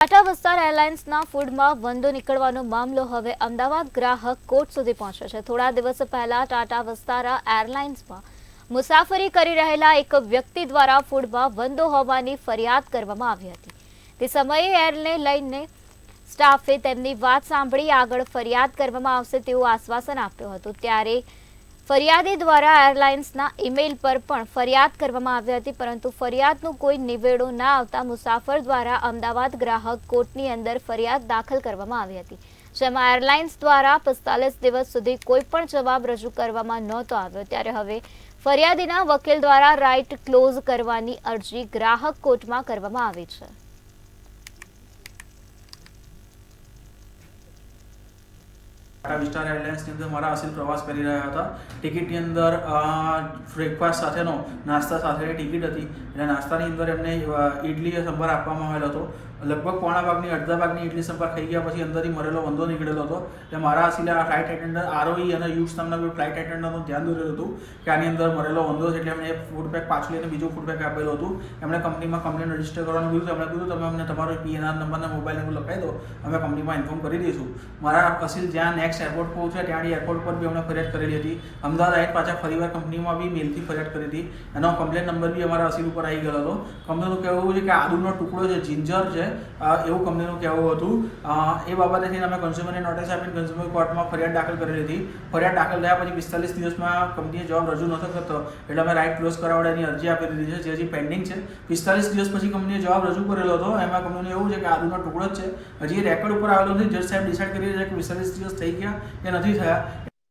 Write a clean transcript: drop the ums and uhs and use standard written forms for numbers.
ટાટા વિસ્તાર એરલાઇન્સના ફૂડમાં વંદો નીકળવાનો મામલો હવે અમદાવાદ ગ્રાહક કોર્ટ સુધી પહોંચ્યો છે। થોડા દિવસ પહેલા ટાટા વિસ્તાર એરલાઇન્સમાં મુસાફરી કરી રહેલા એક વ્યક્તિ દ્વારા ફૂડમાં વંદો હોવાની ફરિયાદ કરવામાં આવી હતી। તે સમયે એરને લઈને સ્ટાફે તેમની વાત સાંભળી આગળ ફરિયાદ કરવામાં આવશે તેવું આશ્વાસન આપ્યું હતું। ત્યારે ફરિયાદી દ્વારા એરલાઇન્સના ઈમેલ પર પણ ફરિયાદ કરવામાં આવી હતી, પરંતુ ફરિયાદનું કોઈ નિવેડો ના આવતા મુસાફર દ્વારા અમદાવાદ ગ્રાહક કોર્ટની અંદર ફરિયાદ દાખલ કરવામાં આવી હતી, જેમાં એરલાઇન્સ દ્વારા 45 દિવસ સુધી કોઈ પણ જવાબ રજૂ કરવામાં નહોતો આવ્યો। ત્યારે હવે ફરિયાદીના વકીલ દ્વારા રાઇટ ક્લોઝ કરવાની અરજી ગ્રાહક કોર્ટમાં કરવામાં આવી છે। टाटा विस्टार एरलाइन्स की अंदर मारा असील प्रवास कर रहा था। टिकिटनी अंदर ब्रेकफास्ट साथेनो नास्ता साथे टिकिट थी। એટલે નાસ્તાની અંદર એમને ઇડલી સંભાર આપવામાં આવેલો હતો। લગભગ પોણા ભાગની અડધા ભાગની ઇડલી સંભાર ખાઈ ગયા પછી અંદરથી મરેલો વંદો નીકળેલો હતો। એટલે મારા અસીલે આ ફ્લાઇટ એટેન્ડન્ટ આરઓઈ અને યુક્સ નામના કોઈ ફ્લાઇટ એટેન્ડન્ટનું ધ્યાન દોરેલું હતું કે આની અંદર મરેલો વંદો છે, એટલે એમણે ફૂડ પેક પાછું લઈને બીજું ફૂડ પેક આપેલું હતું। એમણે કંપનીમાં કમ્પ્લેન રજીસ્ટર કરવાનું કીધું। એમણે કીધું તમે અમને તમારો પીએનઆર નંબરને મોબાઈલ નંબર લખાવી દો, અમે કંપનીમાં ઇન્ફોર્મ કરી દઈશું। મારા અસીલ જ્યાં નેક્સ્ટ એરપોર્ટ પહોંચ્યા ત્યાંની એરપોર્ટ પર બી અમને ફરિયાદ કરેલી હતી। અમદાવાદ આવીને પાછા ફરીવાર કંપનીમાં બી મેલથી ફરિયાદ કરી હતી। એનો કમ્પ્લેન નંબર બી અમારા અસીલ ઉપર આવી ગયો હતો। કંપનીનું કહેવું છે કે આદુનો ટુકડો છે, જિંજર છે, એવું કંપનીનું કહેવું હતું। એ બાબતેથી અમે કન્ઝ્યુમરને નોટિસ આપીને કન્ઝ્યુમર કોર્ટમાં ફરિયાદ દાખલ કરેલી હતી। ફરિયાદ દાખલ થયા પછી 45 દિવસમાં કંપનીએ જવાબ રજૂ નહોતો કરતો, એટલે અમે રાઇટ ક્લોઝ કરાવવાની અરજી આપી દીધી છે, જે હજી પેન્ડિંગ છે। 45 દિવસ પછી કંપનીએ જવાબ રજૂ કરેલો હતો। એમાં કંપનીનું એવું છે કે આદુનો ટુકડો જ છે, હજી રેકોર્ડ ઉપર આવેલો નથી। જજ સાહેબ ડિસાઇડ કરી રહ્યા છે કે 45 દિવસ થઈ ગયા કે નથી થયા,